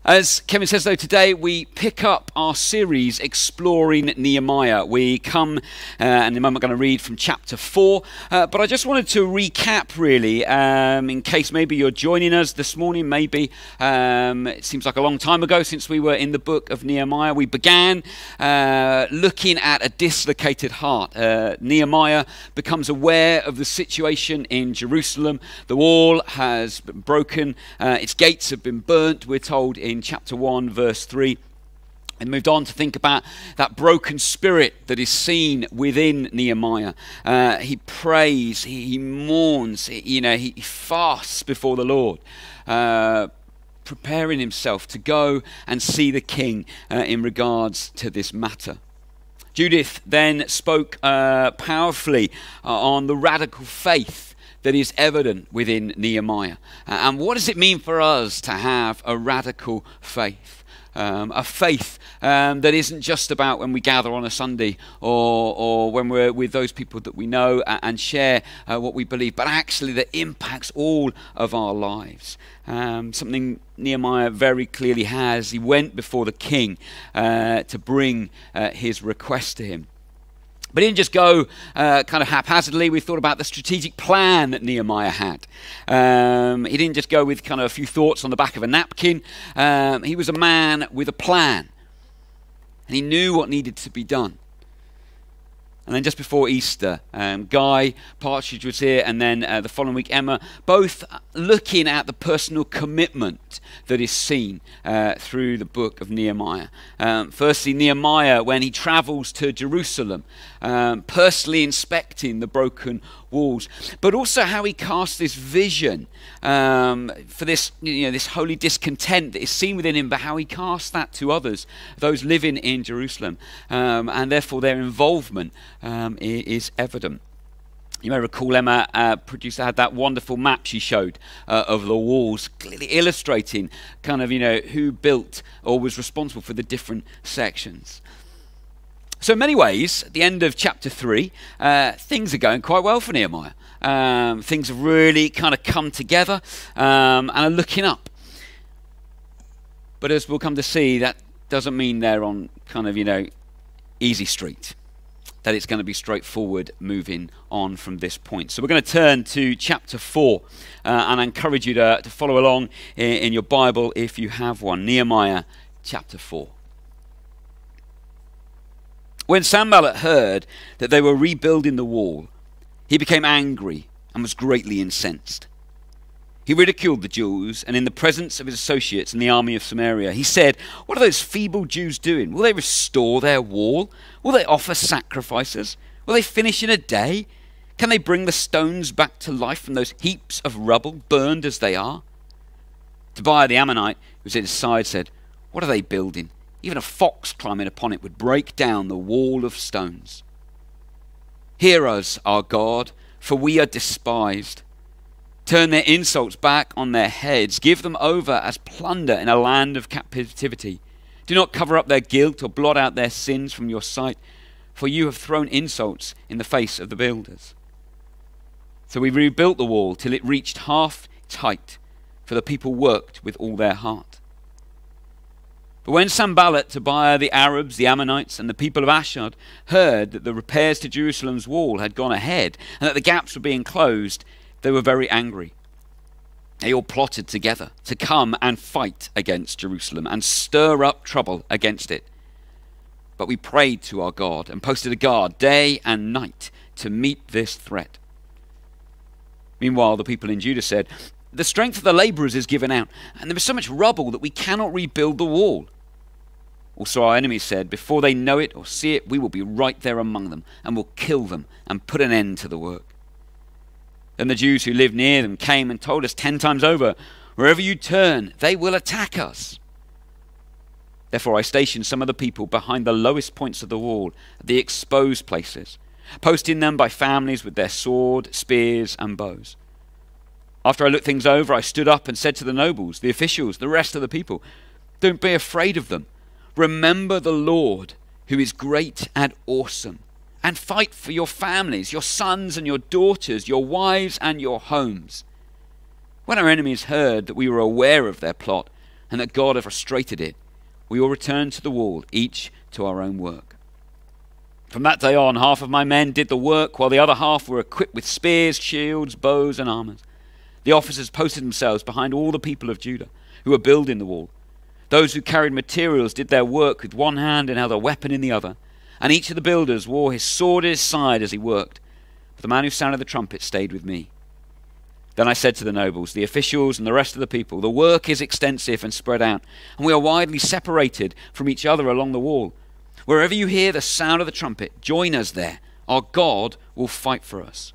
As Kevin says, though, today we pick up our series exploring Nehemiah. We come, and in a moment I'm going to read from chapter 4, but I just wanted to recap, really, in case maybe you're joining us this morning. Maybe it seems like a long time ago since we were in the book of Nehemiah. We began looking at a dislocated heart. Nehemiah becomes aware of the situation in Jerusalem. The wall has been broken, its gates have been burnt, we're told in chapter 1 verse 3, and moved on to think about that broken spirit that is seen within Nehemiah. He prays, he mourns, he fasts before the Lord, preparing himself to go and see the king in regards to this matter. Judith then spoke powerfully on the radical faith that is evident within Nehemiah. And what does it mean for us to have a radical faith? A faith that isn't just about when we gather on a Sunday or when we're with those people that we know and share what we believe, but actually that impacts all of our lives. Something Nehemiah very clearly has. He went before the king to bring his request to him. But he didn't just go kind of haphazardly. We thought about the strategic plan that Nehemiah had. He didn't just go with kind of a few thoughts on the back of a napkin. He was a man with a plan. And he knew what needed to be done. And then just before Easter, Guy Partridge was here, and then the following week Emma, both looking at the personal commitment that is seen through the book of Nehemiah. Firstly, Nehemiah, when he travels to Jerusalem, personally inspecting the broken walls, but also how he casts this vision for this, this holy discontent that is seen within him, but how he casts that to others, those living in Jerusalem, and therefore their involvement is evident. You may recall Emma, producer, had that wonderful map she showed of the walls, clearly illustrating kind of, who built or was responsible for the different sections. So in many ways, at the end of chapter 3, things are going quite well for Nehemiah. Things have really kind of come together and are looking up. But as we'll come to see, that doesn't mean they're on kind of, easy street, that it's going to be straightforward moving on from this point. So we're going to turn to chapter 4, and I encourage you to follow along in your Bible if you have one. Nehemiah chapter 4. When Sanballat heard that they were rebuilding the wall, he became angry and was greatly incensed. He ridiculed the Jews, and in the presence of his associates in the army of Samaria, he said, "What are those feeble Jews doing? Will they restore their wall? Will they offer sacrifices? Will they finish in a day? Can they bring the stones back to life from those heaps of rubble, burned as they are?" Tobiah the Ammonite, who was at his side, said, "What are they building? Even a fox climbing upon it would break down the wall of stones. Hear us, our God, for we are despised. Turn their insults back on their heads. Give them over as plunder in a land of captivity. Do not cover up their guilt or blot out their sins from your sight, for you have thrown insults in the face of the builders." So we rebuilt the wall till it reached half its height, for the people worked with all their heart. But when Sanballat, Tobiah, the Arabs, the Ammonites, and the people of Ashdod heard that the repairs to Jerusalem's wall had gone ahead and that the gaps were being closed, they were very angry. They all plotted together to come and fight against Jerusalem and stir up trouble against it. But we prayed to our God and posted a guard day and night to meet this threat. Meanwhile, the people in Judah said, "The strength of the laborers is given out, and there is so much rubble that we cannot rebuild the wall." Also our enemies said, "Before they know it or see it, we will be right there among them, and will kill them and put an end to the work." Then the Jews who lived near them came and told us 10 times over, "Wherever you turn, they will attack us." Therefore I stationed some of the people behind the lowest points of the wall, at the exposed places, posting them by families with their sword, spears, and bows. After I looked things over, I stood up and said to the nobles, the officials, the rest of the people, "Don't be afraid of them. Remember the Lord, who is great and awesome, and fight for your families, your sons and your daughters, your wives and your homes." When our enemies heard that we were aware of their plot and that God had frustrated it, we all returned to the wall, each to our own work. From that day on, half of my men did the work, while the other half were equipped with spears, shields, bows, and armors. The officers posted themselves behind all the people of Judah who were building the wall. Those who carried materials did their work with one hand and held a weapon in the other, and each of the builders wore his sword at his side as he worked. But the man who sounded the trumpet stayed with me. Then I said to the nobles, the officials, and the rest of the people, the work is extensive and spread out, and we are widely separated from each other along the wall. Wherever you hear the sound of the trumpet, join us there. Our God will fight for us.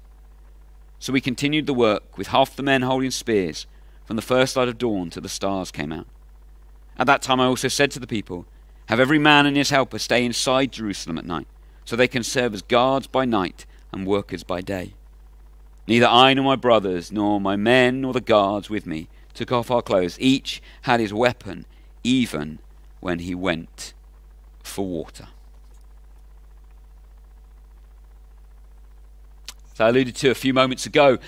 So we continued the work with half the men holding spears from the first light of dawn till the stars came out. At that time I also said to the people, have every man and his helper stay inside Jerusalem at night, so they can serve as guards by night and workers by day. Neither I nor my brothers, nor my men, nor the guards with me took off our clothes. Each had his weapon, even when he went for water. So I alluded to a few moments ago,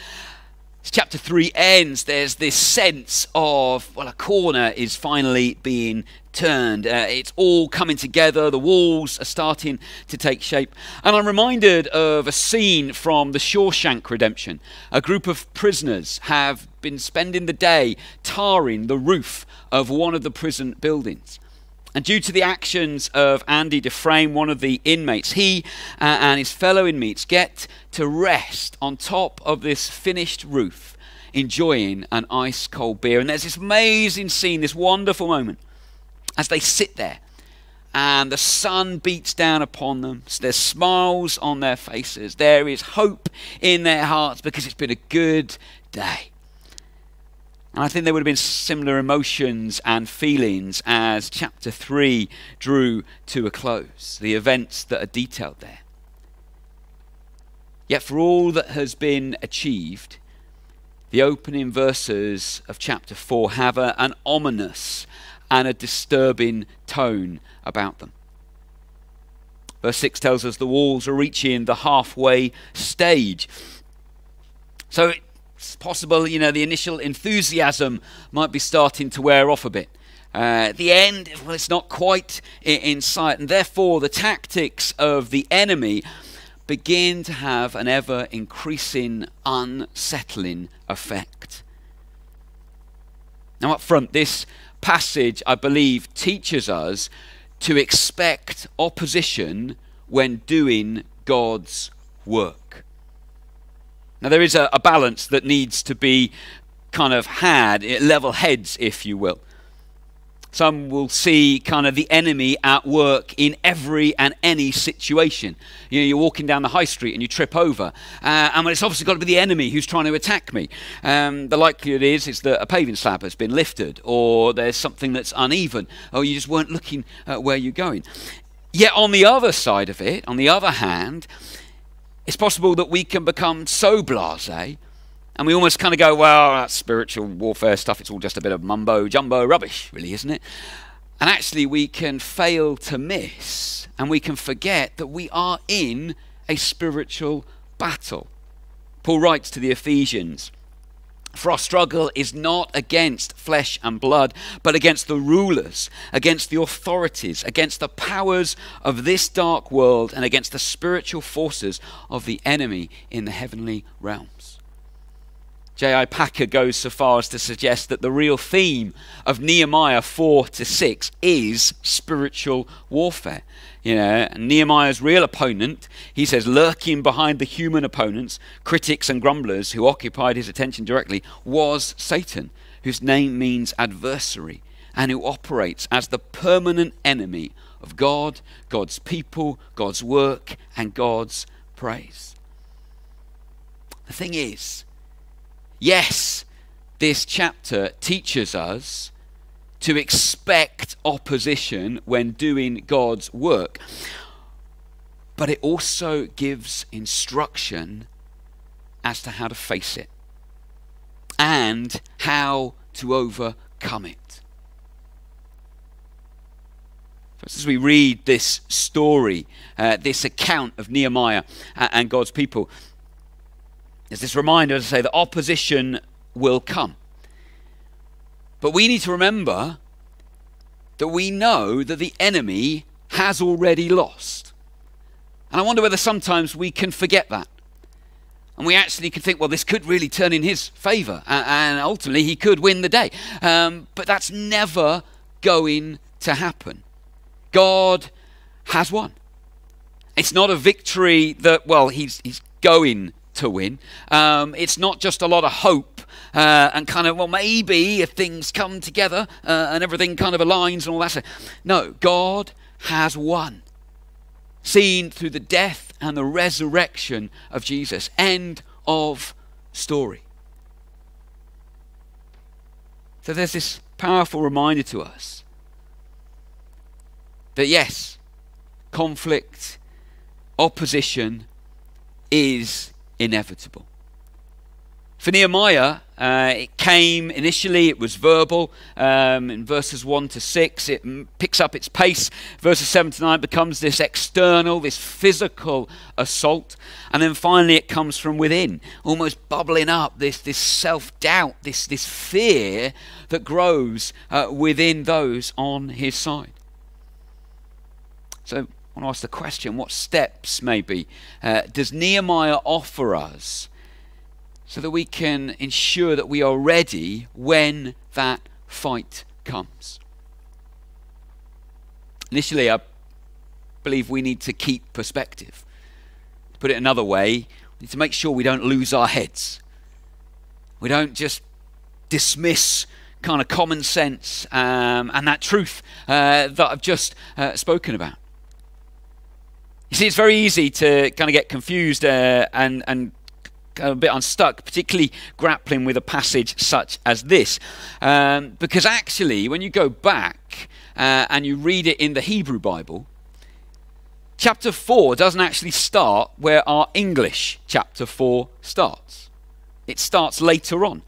as chapter 3 ends, there's this sense of, well, a corner is finally being turned. It's all coming together. The walls are starting to take shape. And I'm reminded of a scene from The Shawshank Redemption. A group of prisoners have been spending the day tarring the roof of one of the prison buildings. And due to the actions of Andy Dufresne, one of the inmates, he and his fellow inmates get to rest on top of this finished roof, enjoying an ice cold beer. And there's this amazing scene, this wonderful moment, as they sit there and the sun beats down upon them. There's smiles on their faces. There is hope in their hearts because it's been a good day. And I think there would have been similar emotions and feelings as chapter 3 drew to a close, the events that are detailed there. Yet for all that has been achieved, the opening verses of chapter 4 have an ominous and a disturbing tone about them. Verse 6 tells us the walls are reaching the halfway stage. So it's possible, the initial enthusiasm might be starting to wear off a bit. The end, well, it's not quite in sight, and therefore the tactics of the enemy begin to have an ever-increasing, unsettling effect. Now up front, this passage, I believe, teaches us to expect opposition when doing God's work. Now there is a balance that needs to be kind of had, level heads, if you will. Some will see kind of the enemy at work in every and any situation. You're walking down the high street and you trip over, and it's obviously got to be the enemy who's trying to attack me. The likelihood is that a paving slab has been lifted, or there's something that's uneven, or you just weren't looking at where you're going. Yet on the other side of it, on the other hand, it's possible that we can become so blasé, and we almost kind of go, well, that spiritual warfare stuff, it's all just a bit of mumbo-jumbo rubbish, really, isn't it? And actually we can fail to miss, and we can forget that we are in a spiritual battle. Paul writes to the Ephesians, for our struggle is not against flesh and blood, but against the rulers, against the authorities, against the powers of this dark world, and against the spiritual forces of the enemy in the heavenly realms. J.I. Packer goes so far as to suggest that the real theme of Nehemiah 4-6 is spiritual warfare. Nehemiah's real opponent, he says, lurking behind the human opponents, critics and grumblers who occupied his attention directly, was Satan, whose name means adversary, and who operates as the permanent enemy of God, God's people, God's work, and God's praise. The thing is, yes, this chapter teaches us to expect opposition when doing God's work, but it also gives instruction as to how to face it and how to overcome it. As we read this story, this account of Nehemiah and God's people, there's this reminder, as I say, that opposition will come. But we need to remember that we know that the enemy has already lost. And I wonder whether sometimes we can forget that. And we actually can think, well, this could really turn in his favour, and ultimately he could win the day. But that's never going to happen. God has won. It's not a victory that, well, he's going to win. It's not just a lot of hope and kind of, well, maybe if things come together and everything kind of aligns and all that. No, God has won. Seen through the death and the resurrection of Jesus. End of story. So there's this powerful reminder to us that yes, conflict, opposition is inevitable. For Nehemiah, it came initially, it was verbal. In verses 1 to 6, it picks up its pace. Verses 7 to 9 becomes this external, this physical assault. And then finally it comes from within, almost bubbling up, this self-doubt, this fear that grows within those on his side. So I want to ask the question, what steps maybe does Nehemiah offer us so that we can ensure that we are ready when that fight comes? Initially, I believe we need to keep perspective. To put it another way, we need to make sure we don't lose our heads. We don't just dismiss kind of common sense and that truth that I've just spoken about. You see, it's very easy to kind of get confused and a bit unstuck, particularly grappling with a passage such as this. Because actually, when you go back and you read it in the Hebrew Bible, chapter 4 doesn't actually start where our English chapter 4 starts. It starts later on.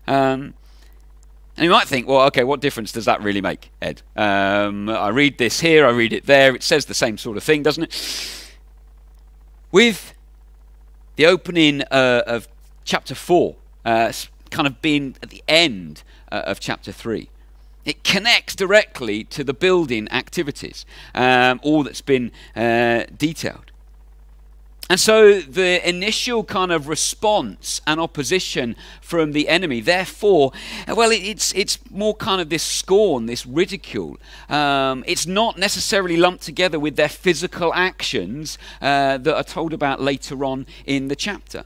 And you might think, well, okay, what difference does that really make, Ed? I read this here, I read it there. It says the same sort of thing, doesn't it? With the opening of chapter 4 kind of being at the end of chapter 3. It connects directly to the building activities, all that's been detailed. And so the initial kind of response and opposition from the enemy, therefore, well, it's more kind of this scorn, this ridicule. It's not necessarily lumped together with their physical actions that are told about later on in the chapter.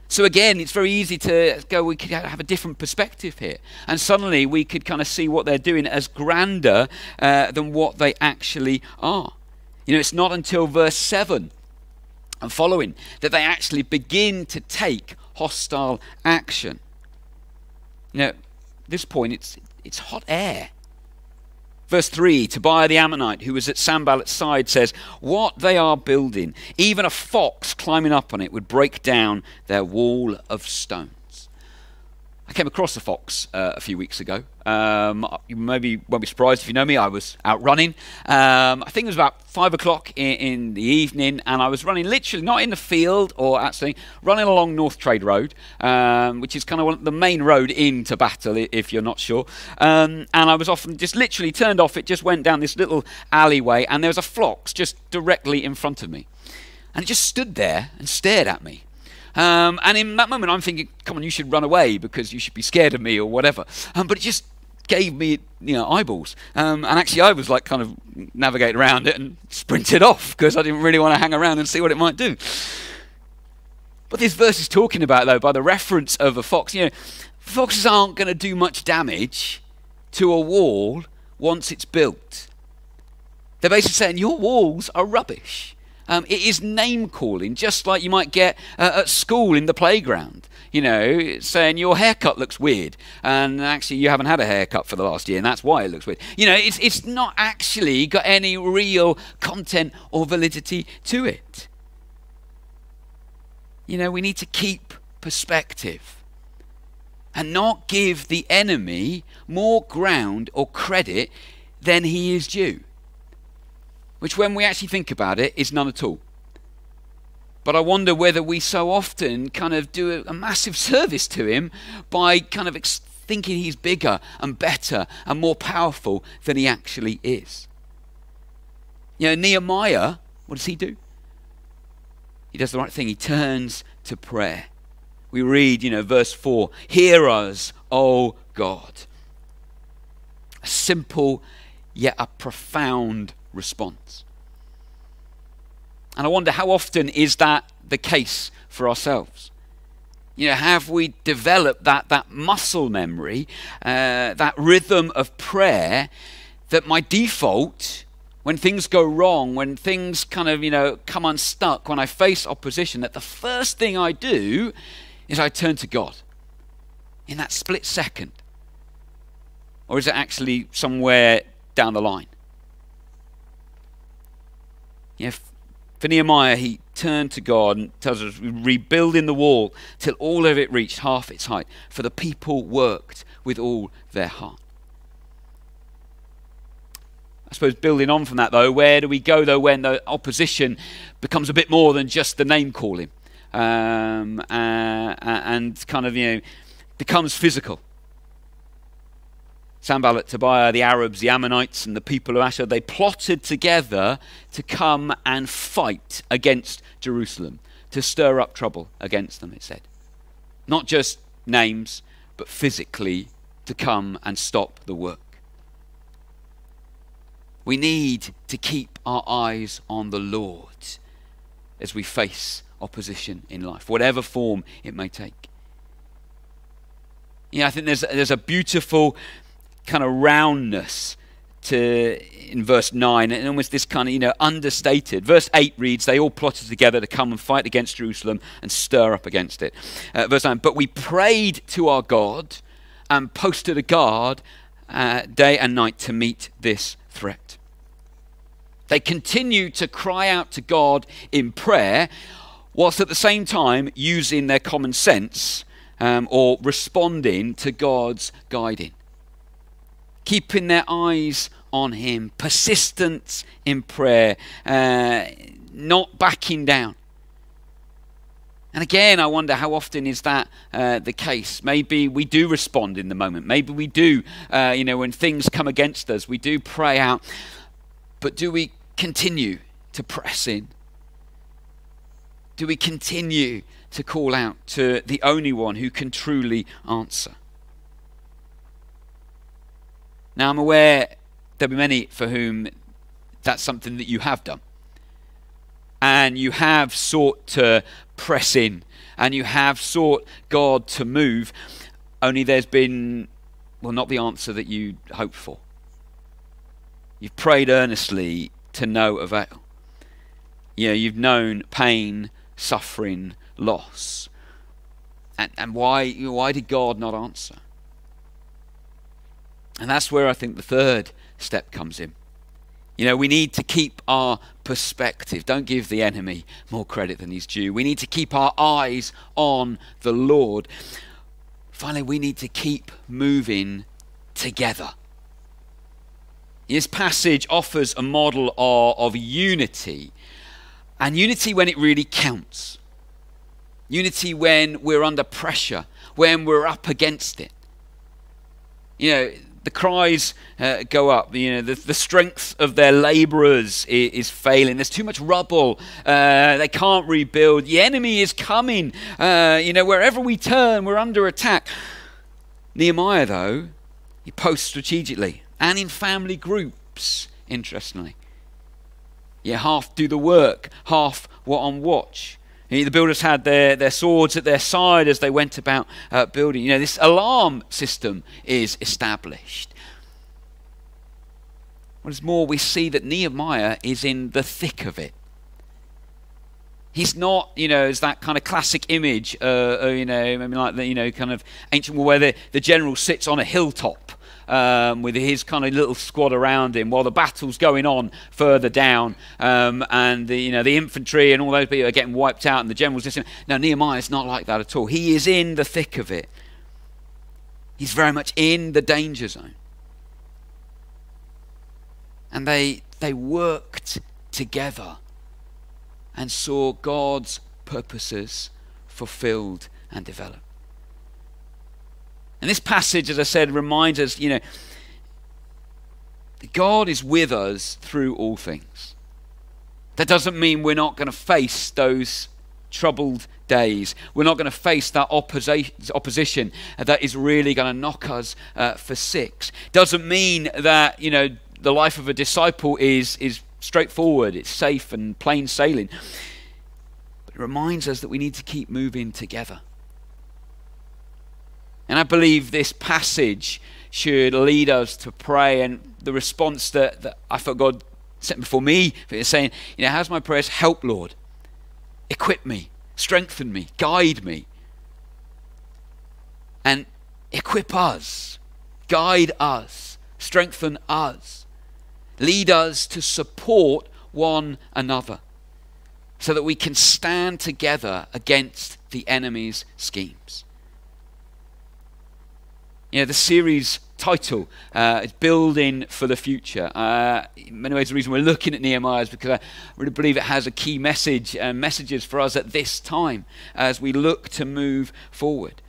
So again, it's very easy to go, we could have a different perspective here. And suddenly we could kind of see what they're doing as grander than what they actually are. You know, it's not until verse 7 and following that they actually begin to take hostile action. You know, at this point it's hot air. Verse 3, Tobiah the Ammonite, who was at Sanballat's side, says, what they are building, even a fox climbing up on it would break down their wall of stones. I came across a fox a few weeks ago. You maybe won't be surprised if you know me. I was out running. I think it was about 5 o'clock in the evening, and I was running literally not in the field or actually running along North Trade Road, which is kind of the main road into Battle, if you're not sure. And I was often just literally turned off. It just went down this little alleyway, and there was a fox just directly in front of me, and it just stood there and stared at me. And in that moment, I'm thinking, come on, you should run away because you should be scared of me or whatever. But it just gave me, eyeballs. And actually, I was like kind of navigating around it and sprinted off because I didn't really want to hang around and see what it might do. But this verse is talking about, though, by the reference of a fox, foxes aren't going to do much damage to a wall once it's built. They're basically saying, your walls are rubbish. It is name-calling, just like you might get at school in the playground. Saying your haircut looks weird, and actually you haven't had a haircut for the last year, and that's why it looks weird. It's not actually got any real content or validity to it. We need to keep perspective and not give the enemy more ground or credit than he is due. Which, when we actually think about it, is none at all. But I wonder whether we so often kind of do a massive service to him by kind of thinking he's bigger and better and more powerful than he actually is. Nehemiah, what does he do? He does the right thing. He turns to prayer. We read, verse 4, "Hear us, O God." A simple yet a profound response. And I wonder, how often is that the case for ourselves? Have we developed that muscle memory, that rhythm of prayer, that my default, when things go wrong, when things kind of, come unstuck, when I face opposition, that the first thing I do is I turn to God in that split second? Or is it actually somewhere down the line? For Nehemiah, he turned to God and tells us, rebuilding the wall till all of it reached half its height, for the people worked with all their heart. I suppose building on from that, though, where do we go, though, when the opposition becomes a bit more than just the name calling, and kind of, becomes physical? Sanballat, Tobiah, the Arabs, the Ammonites, and the people of Asher, they plotted together to come and fight against Jerusalem, to stir up trouble against them, it said. Not just names, but physically to come and stop the work. We need to keep our eyes on the Lord as we face opposition in life, whatever form it may take. I think there's a beautiful kind of roundness in verse 9, and almost this kind of, understated. Verse 8 reads, "They all plotted together to come and fight against Jerusalem and stir up against it." Verse 9, "But we prayed to our God and posted a guard day and night to meet this threat." They continue to cry out to God in prayer, whilst at the same time using their common sense or responding to God's guiding. Keeping their eyes on him, persistence in prayer, not backing down. And again, I wonder, how often is that the case? Maybe we do respond in the moment. Maybe we do, when things come against us, we do pray out. But do we continue to press in? Do we continue to call out to the only one who can truly answer? Now, I'm aware there'll be many for whom that's something that you have done. And you have sought to press in. And you have sought God to move. Only there's been, not the answer that you hoped for. You've prayed earnestly to no avail. You've known pain, suffering, loss. And why did God not answer? And that's where I think the third step comes in. We need to keep our perspective. Don't give the enemy more credit than he's due. We need to keep our eyes on the Lord. Finally, we need to keep moving together. This passage offers a model of unity, and unity when it really counts. Unity when we're under pressure, when we're up against it. The cries go up. The strength of their labourers is failing. There's too much rubble. They can't rebuild. The enemy is coming. Wherever we turn, we're under attack. Nehemiah, though, he posts strategically and in family groups, interestingly. Half do the work, half were on watch. The builders had their swords at their side as they went about building. This alarm system is established. What is more, we see that Nehemiah is in the thick of it. He's not, as that kind of classic image, maybe like the, kind of ancient war where the general sits on a hilltop. With his kind of little squad around him while the battle's going on further down, and the infantry and all those people are getting wiped out and the general's listening. No, Nehemiah's not like that at all. He is in the thick of it. He's very much in the danger zone. And they worked together and saw God's purposes fulfilled and developed. And this passage, as I said, reminds us, that God is with us through all things. That doesn't mean we're not going to face those troubled days. We're not going to face that opposition that is really going to knock us for six. Doesn't mean that, the life of a disciple is straightforward, it's safe and plain sailing. But it reminds us that we need to keep moving together. And I believe this passage should lead us to pray, and the response that I felt God set before me is saying, how's my prayers? Help, Lord. Equip me, strengthen me, guide me. And equip us, guide us, strengthen us. Lead us to support one another so that we can stand together against the enemy's schemes. The series title is Building for the Future. In many ways, the reason we're looking at Nehemiah is because I really believe it has a key message and messages for us at this time as we look to move forward.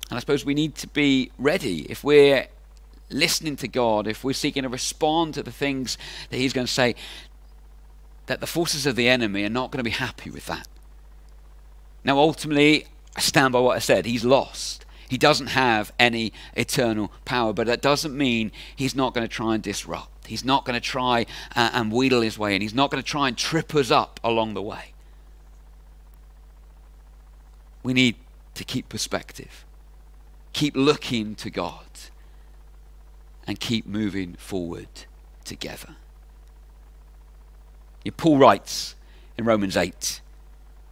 And I suppose we need to be ready if we're listening to God, if we're seeking to respond to the things that He's going to say, that the forces of the enemy are not going to be happy with that. Now, ultimately, I stand by what I said. He's lost. He doesn't have any eternal power, but that doesn't mean he's not going to try and disrupt. He's not going to try and wheedle his way in. He's not going to try and trip us up along the way. We need to keep perspective, keep looking to God, and keep moving forward together. Paul writes in Romans 8,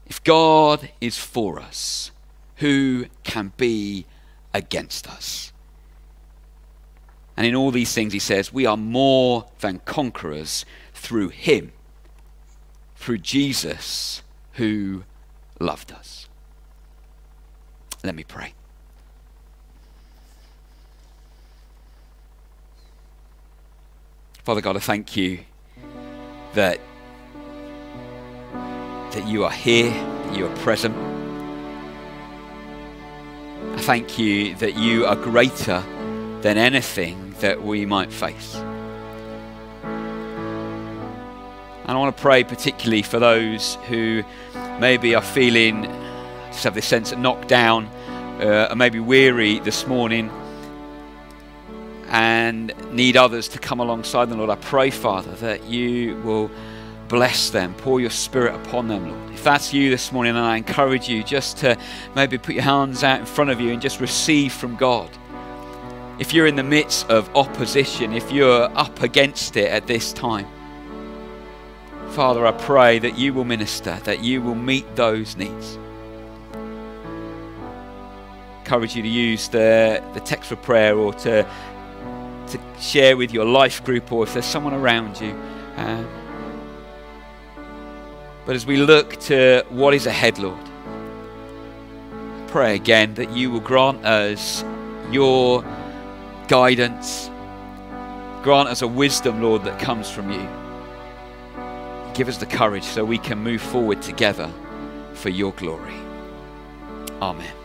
if God is for us, who can be against us? And in all these things he says, we are more than conquerors through Him, through Jesus who loved us. Let me pray. Father God, I thank you that you are here, that you are present. I thank you that you are greater than anything that we might face. And I want to pray particularly for those who maybe are feeling, just have this sense of knocked down, or maybe weary this morning and need others to come alongside them. Lord, I pray, Father, that you will bless them, pour your Spirit upon them, Lord. If that's you this morning, then I encourage you just to maybe put your hands out in front of you and just receive from God. If you're in the midst of opposition, if you're up against it at this time, Father, I pray that you will minister, that you will meet those needs. I encourage you to use the text for prayer, or to share with your life group, or if there's someone around you. But as we look to what is ahead, Lord, I pray again that you will grant us your guidance. Grant us a wisdom, Lord, that comes from you. Give us the courage so we can move forward together for your glory. Amen.